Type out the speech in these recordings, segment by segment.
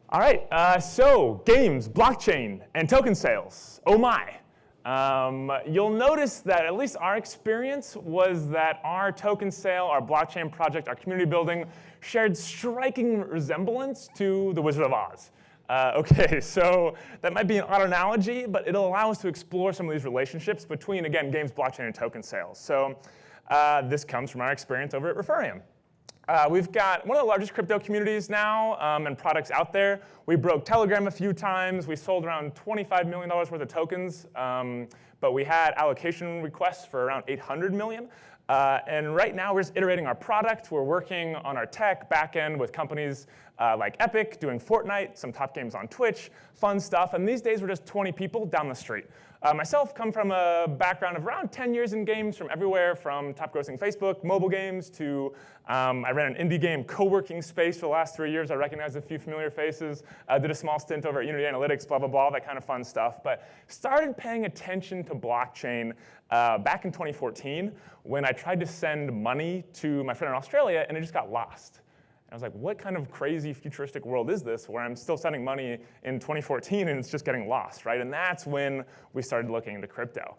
All right, so games, blockchain, and token sales. Oh my. You'll notice that at least our experience was that our token sale, our blockchain project, our community building shared striking resemblance to the Wizard of Oz. Okay, so that might be an odd analogy, but it'll allow us to explore some of these relationships between, again, games, blockchain, and token sales. So this comes from our experience over at Referium. We've got one of the largest crypto communities now and products out there. We broke Telegram a few times. We sold around $25 million worth of tokens, but we had allocation requests for around 800 million. And right now, we're just iterating our product. We're working on our tech backend with companies like Epic, doing Fortnite, some top games on Twitch, fun stuff. And these days, we're just 20 people down the street. Myself, come from a background of around 10 years in games, from everywhere from top-grossing Facebook, mobile games, to I ran an indie game co-working space for the last 3 years. I recognize a few familiar faces. Did a small stint over at Unity Analytics, blah, blah, blah, that kind of fun stuff. But started paying attention to blockchain back in 2014 when I tried to send money to my friend in Australia, and it just got lost. And I was like, what kind of crazy futuristic world is this where I'm still sending money in 2014 and it's just getting lost, right? And that's when we started looking into crypto.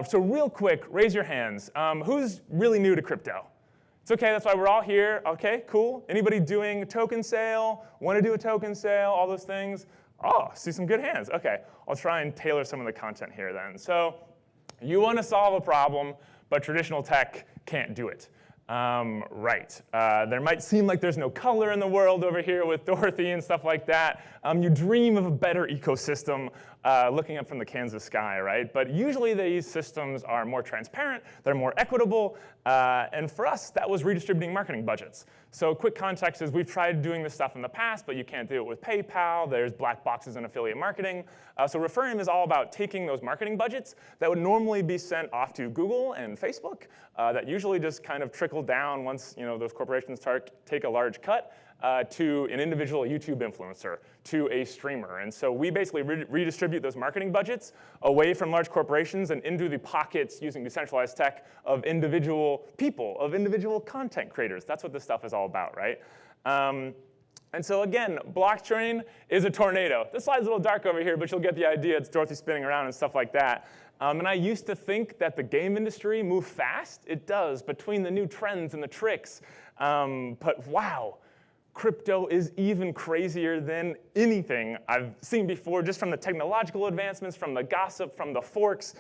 So real quick, raise your hands. Who's really new to crypto? It's okay, that's why we're all here. Okay, cool. Anybody doing a token sale? Want to do a token sale? All those things? Oh, see some good hands. Okay, I'll try and tailor some of the content here then. So you want to solve a problem, but traditional tech can't do it. Right. There might seem like there's no color in the world over here with Dorothy and stuff like that. You dream of a better ecosystem looking up from the Kansas sky, right? But usually these systems are more transparent, they're more equitable, and for us, that was redistributing marketing budgets. So quick context is we've tried doing this stuff in the past, but you can't do it with PayPal. There's black boxes in affiliate marketing. So Referium is all about taking those marketing budgets that would normally be sent off to Google and Facebook that usually just kind of trickle down once those corporations take a large cut to an individual YouTube influencer, to a streamer. And so we basically redistribute those marketing budgets away from large corporations and into the pockets using decentralized tech of individual people, of individual content creators. That's what this stuff is all about, right? And so again, blockchain is a tornado. This slide's a little dark over here, but you'll get the idea. It's Dorothy spinning around and stuff like that. And I used to think that the game industry moved fast. It does, between the new trends and the tricks. But wow. Crypto is even crazier than anything I've seen before, just from the technological advancements, from the gossip, from the forks,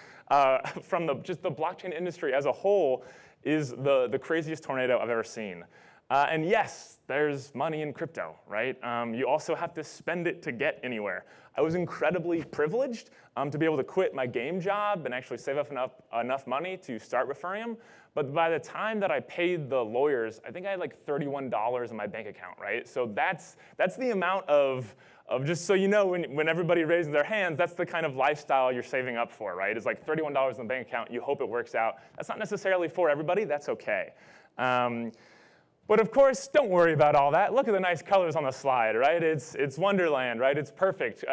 from just the blockchain industry as a whole is the craziest tornado I've ever seen. And yes, there's money in crypto, right? You also have to spend it to get anywhere. I was incredibly privileged to be able to quit my game job and actually save up enough money to start Referium. But by the time that I paid the lawyers, I think I had like $31 in my bank account, right? So that's the amount of just so you know, when everybody raises their hands, that's the kind of lifestyle you're saving up for, right? It's like $31 in the bank account. You hope it works out. That's not necessarily for everybody. That's okay. But of course, don't worry about all that. Look at the nice colors on the slide, right? It's Wonderland, right? It's perfect.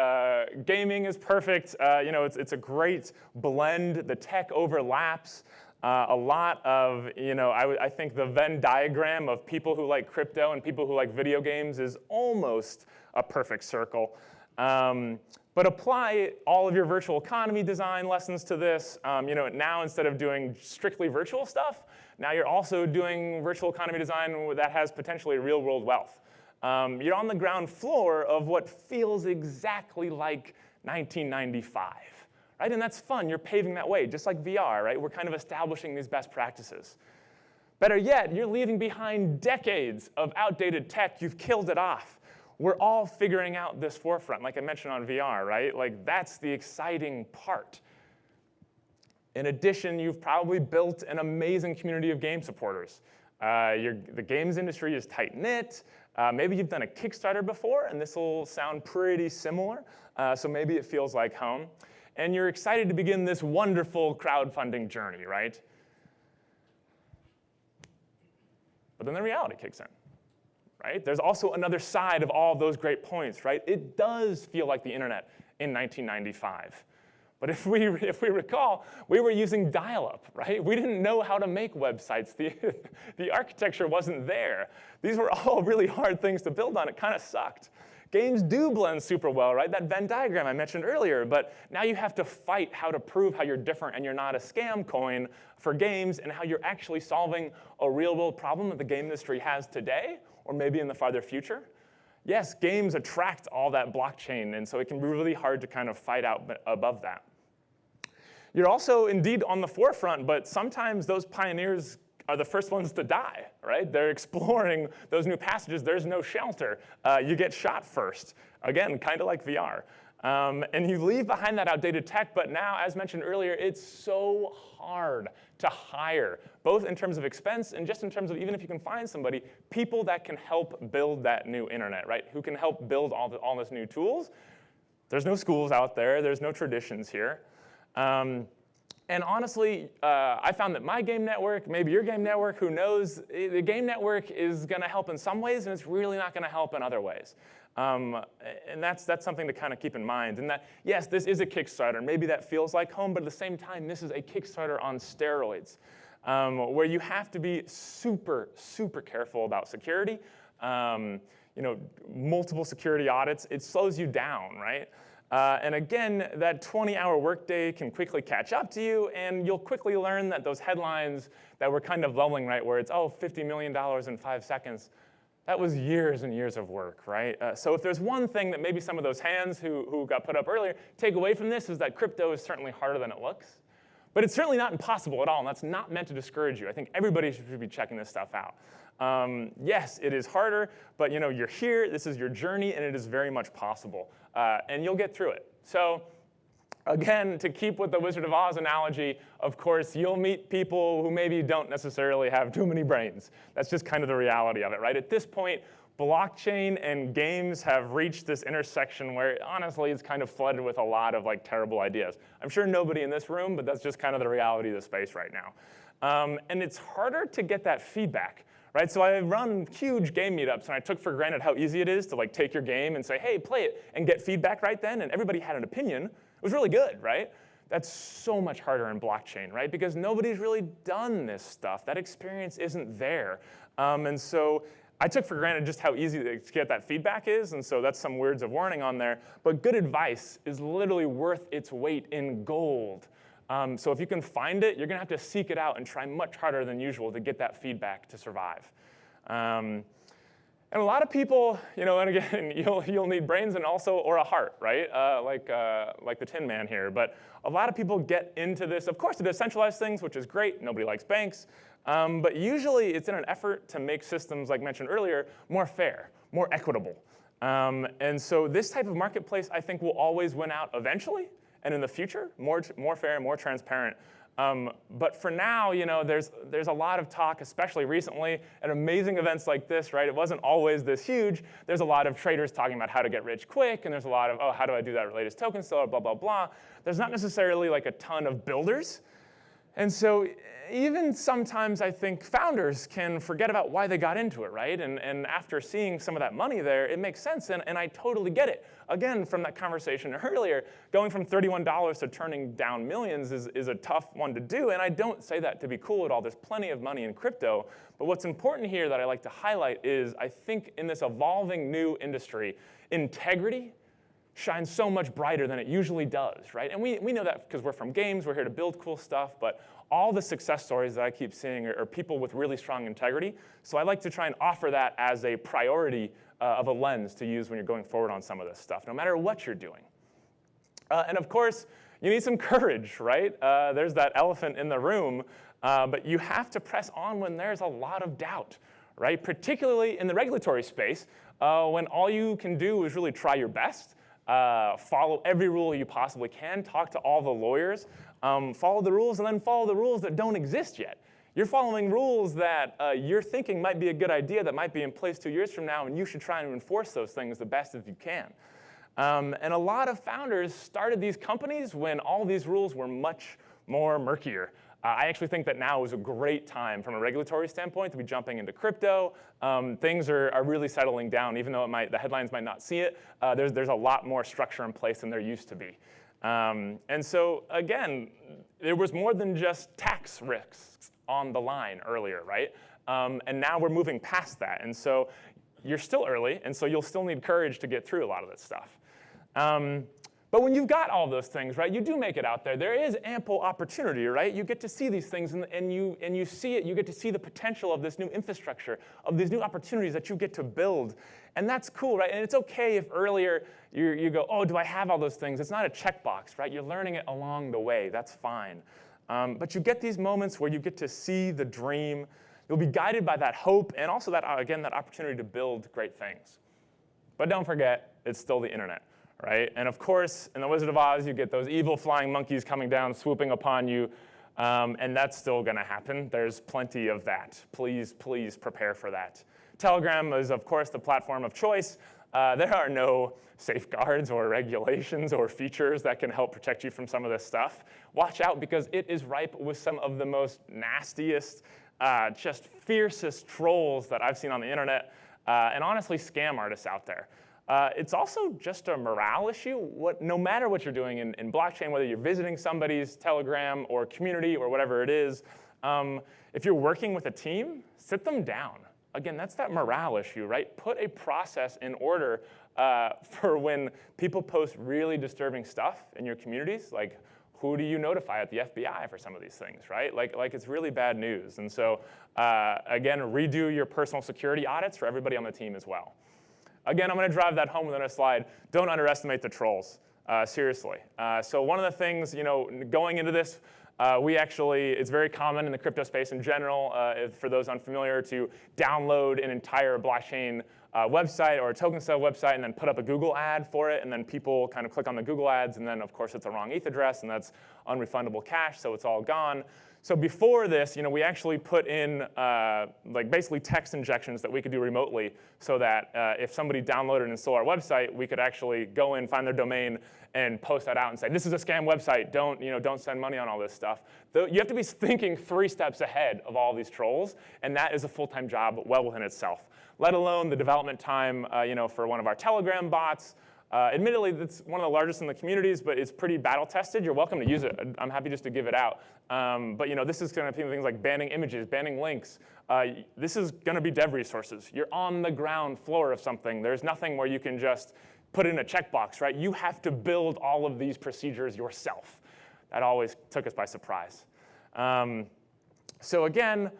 Gaming is perfect. It's a great blend. The tech overlaps. A lot of, I think the Venn diagram of people who like crypto and people who like video games is almost a perfect circle. But apply all of your virtual economy design lessons to this. Now instead of doing strictly virtual stuff, now you're also doing virtual economy design that has potentially real-world wealth. You're on the ground floor of what feels exactly like 1995. Right? And that's fun. You're paving that way, just like VR, right? We're kind of establishing these best practices. Better yet, you're leaving behind decades of outdated tech. You've killed it off. We're all figuring out this forefront, like I mentioned on VR, right? Like, that's the exciting part. In addition, you've probably built an amazing community of game supporters. The games industry is tight-knit. Maybe you've done a Kickstarter before, and this will sound pretty similar. So maybe it feels like home. And you're excited to begin this wonderful crowdfunding journey, right? But then the reality kicks in, right? There's also another side of all those great points, right? It does feel like the internet in 1995. But if we recall, we were using dial-up, right? We didn't know how to make websites. The architecture wasn't there. These were all really hard things to build on. It kind of sucked. Games do blend super well, right? That Venn diagram I mentioned earlier, but now you have to fight how to prove how you're different and you're not a scam coin for games and how you're actually solving a real-world problem that the game industry has today or maybe in the farther future. Yes, games attract all that blockchain, and so it can be really hard to kind of fight out above that. You're also indeed on the forefront, but sometimes those pioneers are the first ones to die, right? They're exploring those new passages. There's no shelter. You get shot first. Again, kind of like VR. And you leave behind that outdated tech, but now, as mentioned earlier, it's so hard to hire, both in terms of expense and just in terms of even if you can find somebody, people that can help build that new internet, right? Who can help build all this new tools. There's no schools out there. There's no traditions here. And honestly, I found that my game network, maybe your game network, who knows, the game network is going to help in some ways, and it's really not going to help in other ways. And that's something to kind of keep in mind. And that, yes, this is a Kickstarter. Maybe that feels like home, but at the same time, this is a Kickstarter on steroids, where you have to be super, super careful about security. Multiple security audits, it slows you down, right? And again, that 20-hour workday can quickly catch up to you, and you'll quickly learn that those headlines that were kind of leveling, right, where it's, oh, $50 million in 5 seconds, that was years and years of work, right? So if there's one thing that maybe some of those hands who got put up earlier take away from this is that crypto is certainly harder than it looks. But it's certainly not impossible at all, and that's not meant to discourage you. I think everybody should be checking this stuff out. Yes, it is harder, but you're here, this is your journey, and it is very much possible. And you'll get through it. So again, to keep with the Wizard of Oz analogy, of course, you'll meet people who maybe don't necessarily have too many brains. That's just kind of the reality of it, right? At this point, blockchain and games have reached this intersection where, honestly, it's kind of flooded with a lot of terrible ideas. I'm sure nobody in this room, but that's just kind of the reality of the space right now. And it's harder to get that feedback. Right, so I run huge game meetups, and I took for granted how easy it is to take your game and say, hey, play it, and get feedback right then, and everybody had an opinion. It was really good, right? That's so much harder in blockchain, right? Because nobody's really done this stuff. That experience isn't there. And so I took for granted just how easy to get that feedback is, and so that's some words of warning on there. But good advice is literally worth its weight in gold. So if you can find it, you're going to have to seek it out and try much harder than usual to get that feedback to survive. And a lot of people, and again, you'll need brains and or a heart, right? Like the Tin Man here. But a lot of people get into this, of course, to decentralize things, which is great. Nobody likes banks. But usually it's in an effort to make systems, like mentioned earlier, more fair, more equitable. And so this type of marketplace, I think, will always win out eventually. And in the future, more fair, more transparent. But for now, there's a lot of talk, especially recently, at amazing events like this, right? It wasn't always this huge. There's a lot of traders talking about how to get rich quick, and there's a lot of, oh, how do I do that latest token sale, blah, blah, blah. There's not necessarily a ton of builders. And so even sometimes I think founders can forget about why they got into it, right? And after seeing some of that money there, it makes sense, and I totally get it. Again, from that conversation earlier, going from $31 to turning down millions is a tough one to do, and I don't say that to be cool at all. There's plenty of money in crypto, but what's important here that I like to highlight is I think in this evolving new industry, integrity shines so much brighter than it usually does, right? And we know that because we're from games, we're here to build cool stuff, but all the success stories that I keep seeing are people with really strong integrity. So I like to try and offer that as a priority of a lens to use when you're going forward on some of this stuff, no matter what you're doing. And of course, you need some courage, right? There's that elephant in the room, but you have to press on when there's a lot of doubt, right? Particularly in the regulatory space, when all you can do is really try your best, follow every rule you possibly can, talk to all the lawyers, follow the rules, and then follow the rules that don't exist yet. You're following rules that you're thinking might be a good idea that might be in place 2 years from now, and you should try and enforce those things the best as you can. And a lot of founders started these companies when all these rules were much more murkier. I actually think that now is a great time from a regulatory standpoint to be jumping into crypto. Things are really settling down, even though the headlines might not see it. There's a lot more structure in place than there used to be. And so again, there was more than just tax risks on the line earlier, right? And now we're moving past that. And so you're still early, and so you'll still need courage to get through a lot of this stuff. But when you've got all those things, right, you do make it out there. There is ample opportunity, right? You get to see these things, and you see it. You get to see the potential of this new infrastructure, of these new opportunities that you get to build. And that's cool, right? And it's okay if earlier you go, oh, do I have all those things? It's not a checkbox, right? You're learning it along the way. That's fine. But you get these moments where you get to see the dream. You'll be guided by that hope and also that, again, that opportunity to build great things. But don't forget, it's still the internet. Right? And of course, in The Wizard of Oz, you get those evil flying monkeys coming down, swooping upon you, and that's still going to happen. There's plenty of that. Please, please prepare for that. Telegram is, of course, the platform of choice. There are no safeguards or regulations or features that can help protect you from some of this stuff. Watch out, because it is ripe with some of the most nastiest, just fiercest trolls that I've seen on the internet, and honestly, scam artists out there. It's also just a morale issue. No matter what you're doing in blockchain, whether you're visiting somebody's Telegram or community or whatever it is, if you're working with a team, sit them down. Again, that's that morale issue, right? Put a process in order for when people post really disturbing stuff in your communities, like who do you notify at the FBI for some of these things, right? Like it's really bad news. And so, again, redo your personal security audits for everybody on the team as well. Again, I'm going to drive that home within a slide. Don't underestimate the trolls, seriously. So one of the things, going into this, it's very common in the crypto space in general, for those unfamiliar, to download an entire blockchain website or a token sale website and then put up a Google ad for it, and then people kind of click on the Google ads, and then, of course, it's a wrong ETH address, and that's unrefundable cash, so it's all gone. So before this, we actually put in basically text injections that we could do remotely, so that if somebody downloaded and stole our website, we could actually go in, find their domain, and post that out and say, this is a scam website. Don't spend money on all this stuff. You have to be thinking 3 steps ahead of all these trolls, and that is a full-time job well within itself. Let alone the development time, for one of our Telegram bots. Admittedly, it's one of the largest in the communities, but it's pretty battle-tested. You're welcome to use it. I'm happy just to give it out. But this is going to be things like banning images, banning links. This is going to be dev resources. You're on the ground floor of something. There's nothing where you can just put in a checkbox, right? You have to build all of these procedures yourself. That always took us by surprise. So again,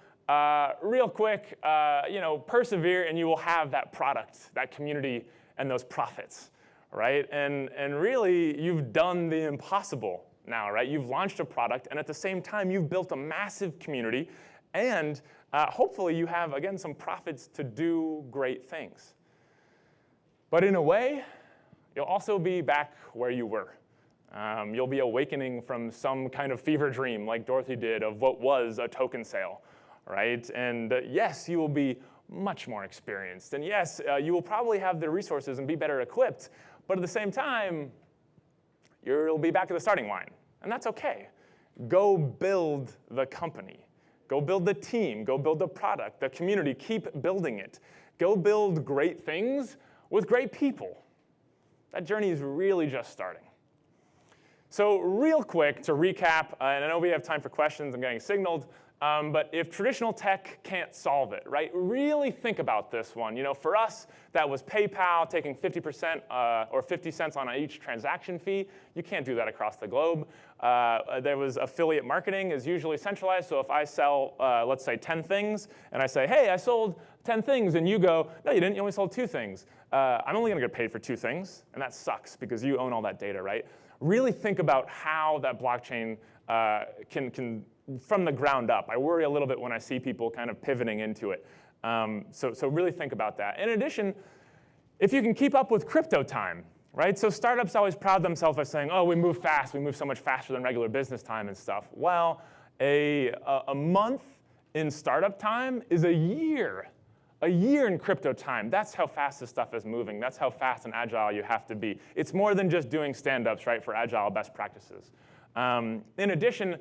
real quick, persevere, and you will have that product, that community, and those profits. Right? And really, you've done the impossible now, right? You've launched a product, and at the same time, you've built a massive community, and hopefully you have, again, some profits to do great things. But in a way, you'll also be back where you were. You'll be awakening from some kind of fever dream, like Dorothy did, of what was a token sale, right? And yes, you will be much more experienced, and yes, you will probably have the resources and be better equipped. But at the same time, you'll be back at the starting line, and that's okay. Go build the company. Go build the team. Go build the product, the community. Keep building it. Go build great things with great people. That journey is really just starting. So real quick to recap, and I know we have time for questions. I'm getting signaled. But if traditional tech can't solve it, right? Really think about this one. For us, that was PayPal taking 50% or 50 cents on each transaction fee. You can't do that across the globe. There was affiliate marketing is usually centralized. So if I sell, let's say, 10 things, and I say, hey, I sold 10 things, and you go, no, you didn't. You only sold 2 things. I'm only going to get paid for 2 things, and that sucks because you own all that data, right? Really think about how that blockchain can from the ground up. I worry a little bit when I see people kind of pivoting into it. So really think about that. In addition, if you can keep up with crypto time, right? So startups always pride themselves by saying, oh, we move fast. We move so much faster than regular business time and stuff. Well, a month in startup time is a year. A year in crypto time. That's how fast this stuff is moving. That's how fast and agile you have to be. It's more than just doing stand-ups, right, for agile best practices. In addition,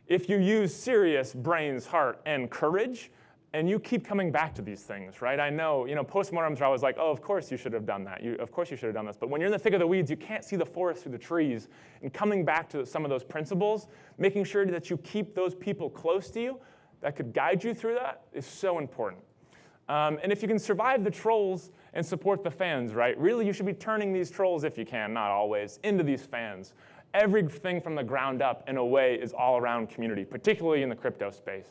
if you use serious brains, heart, and courage, and you keep coming back to these things, right? I know, postmortems are always like, oh, of course you should have done that. Of course you should have done this. But when you're in the thick of the weeds, you can't see the forest through the trees. And coming back to some of those principles, making sure that you keep those people close to you that could guide you through that is so important. And if you can survive the trolls and support the fans, right, really you should be turning these trolls, if you can, not always, into these fans. Everything from the ground up, in a way, is all around community, particularly in the crypto space.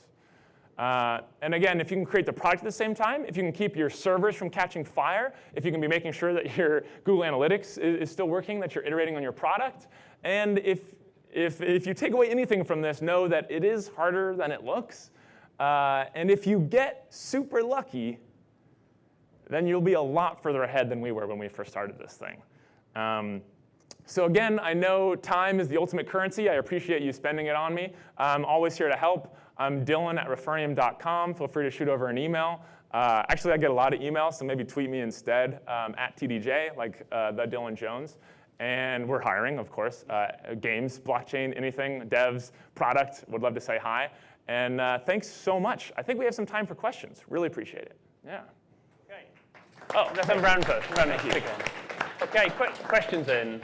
And again, if you can create the product at the same time, if you can keep your servers from catching fire, if you can be making sure that your Google Analytics is still working, that you're iterating on your product, and if you take away anything from this, know that it is harder than it looks. And if you get super lucky, then you'll be a lot further ahead than we were when we first started this thing. So again, I know time is the ultimate currency. I appreciate you spending it on me. I'm always here to help. I'm Dylan at Referium.com. Feel free to shoot over an email. Actually, I get a lot of emails, so maybe tweet me instead at TDJ, like the Dylan Jones. And we're hiring, of course, games, blockchain, anything, devs, product. Would love to say hi. And thanks so much. I think we have some time for questions. Really appreciate it. Yeah. Okay. Oh, let's have a round first. Thank you. Okay, questions then.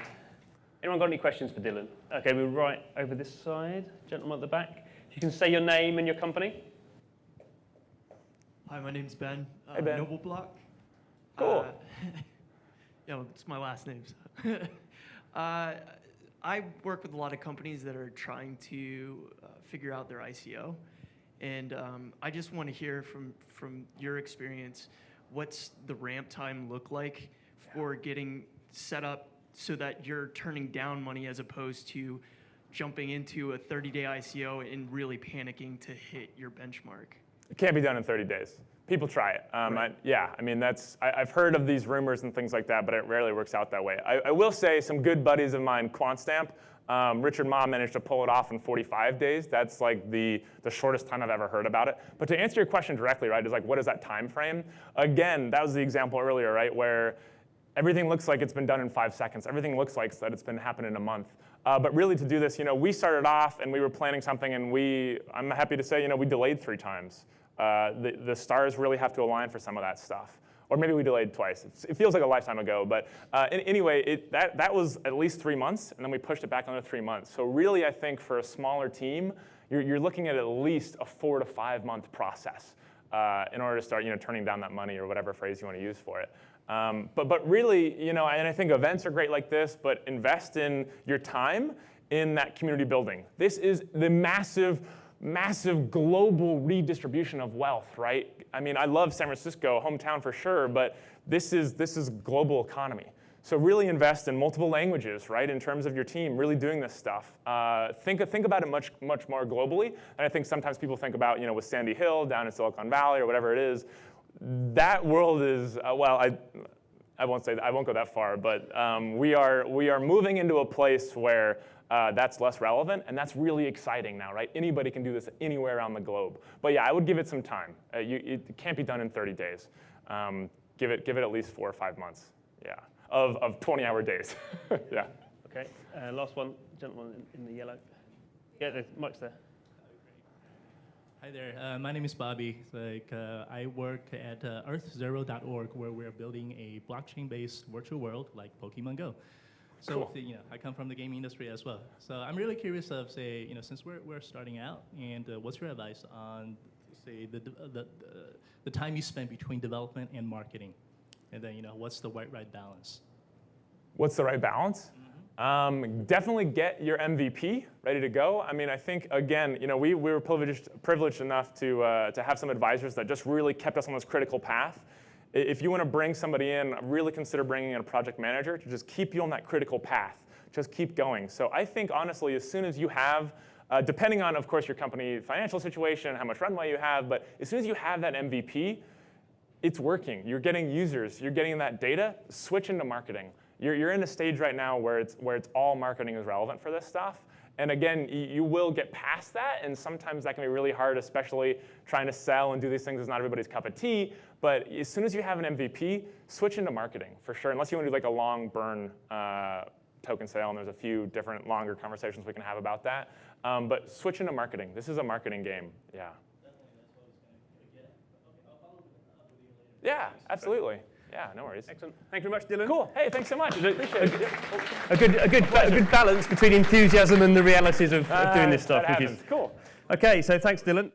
Anyone got any questions for Dylan? Okay, we're right over this side. Gentleman at the back. If you can say your name and your company. Hi, my name's Ben. Hey, Ben. Noble Block. Cool. Yeah, well, it's my last name. So. I work with a lot of companies that are trying to figure out their ICO. And I just want to hear from your experience, what's the ramp time look like for getting set up so that you're turning down money as opposed to jumping into a 30-day ICO and really panicking to hit your benchmark? It can't be done in 30 days. People try it. Right. I've heard of these rumors and things like that, but it rarely works out that way. I will say some good buddies of mine, QuantStamp, Richard Ma managed to pull it off in 45 days. That's like the shortest time I've ever heard about it. But to answer your question directly, right, is like, what is that time frame? Again, that was the example earlier, right, where everything looks like it's been done in 5 seconds. Everything looks like that it's been happening in a month. But really to do this, we started off and we were planning something and I'm happy to say, we delayed 3 times. The stars really have to align for some of that stuff. Or maybe we delayed twice. It feels like a lifetime ago. But anyway, that was at least 3 months, and then we pushed it back another 3 months. So really, I think for a smaller team, you're looking at least a 4 to 5 month process in order to start turning down that money or whatever phrase you want to use for it. But really, and I think events are great like this, but invest in your time in that community building. This is the massive global redistribution of wealth, right? I mean, I love San Francisco, hometown for sure, but this is global economy. So really invest in multiple languages, right? In terms of your team, really doing this stuff. Think about it much more globally. And I think sometimes people think about, with Sandy Hill down in Silicon Valley or whatever it is. That world is I won't go that far, but we are moving into a place where that's less relevant, and that's really exciting now, right? Anybody can do this anywhere around the globe. But yeah, I would give it some time. It can't be done in 30 days. Give it at least 4 or 5 months, yeah, of 20-hour days, yeah. Okay, last one, gentleman in the yellow. Yeah, the mic's there. Hi there, my name is Bobby. I work at earth0.org, where we're building a blockchain-based virtual world like Pokemon Go. So cool. I come from the game industry as well. So I'm really curious of, since we're starting out, and what's your advice on, the time you spend between development and marketing, and then what's the right balance? What's the right balance? Mm-hmm. Definitely get your MVP ready to go. I mean, I think again, we were privileged enough to have some advisors that just really kept us on this critical path. If you want to bring somebody in, really consider bringing in a project manager to just keep you on that critical path. Just keep going. So I think, honestly, as soon as you have, depending on, of course, your company financial situation, how much runway you have, but as soon as you have that MVP, it's working. You're getting users. You're getting that data. Switch into marketing. You're in a stage right now where it's all marketing is relevant for this stuff. And again, you will get past that, and sometimes that can be really hard, especially trying to sell and do these things is not everybody's cup of tea. But as soon as you have an MVP, switch into marketing for sure, unless you want to do like a long burn token sale, and there's a few different longer conversations we can have about that. But switch into marketing. This is a marketing game, yeah. Yeah, absolutely. Yeah, no worries. Excellent. Thank you very much, Dylan. Cool. Hey, thanks so much. Appreciate it. A good balance between enthusiasm and the realities of doing this stuff. That happens. Cool. Okay, so thanks, Dylan.